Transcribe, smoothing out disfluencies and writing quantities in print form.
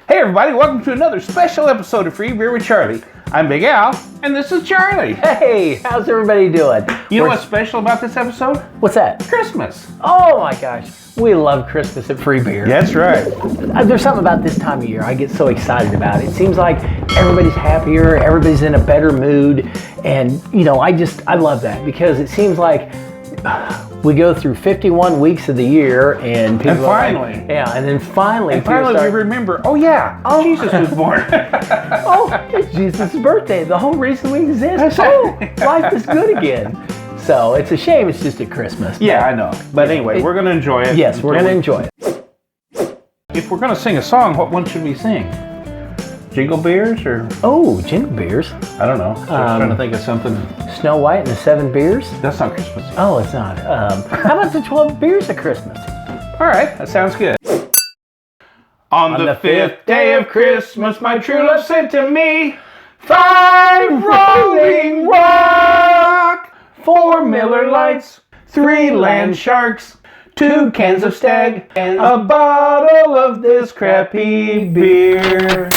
Hey everybody, welcome to another special episode of Free Beer with Charlie. I'm Big Al, and this is Charlie. Hey, how's everybody doing? You know what's special about this episode? What's that? Christmas. Oh my gosh, we love Christmas at Free Beer. That's right. There's something about this time of year I get so excited about. It seems like everybody's happier, everybody's in a better mood, and I love that because it seems like we go through 51 weeks of the year, and people then finally we remember. Jesus was born. It's Jesus' birthday. The whole reason we exist. Life is good again. So it's a shame it's just at Christmas. Yeah, I know. But anyway, we're going to enjoy it. Yes, we're going to enjoy it. If we're going to sing a song, what one should we sing? Jingle Beers or? Oh, Jingle Beers. I don't know. I was trying to think of something. Snow White and the 7 Beers? That's not Christmas. Oh, it's not. How about the 12 Beers of Christmas? All right, that sounds good. On the 5th day of Christmas, my true love sent to me 5 Rolling Rock, 4 Miller Lights, 3 Land Sharks, 2 cans of Stag, and a bottle of this crappy beer.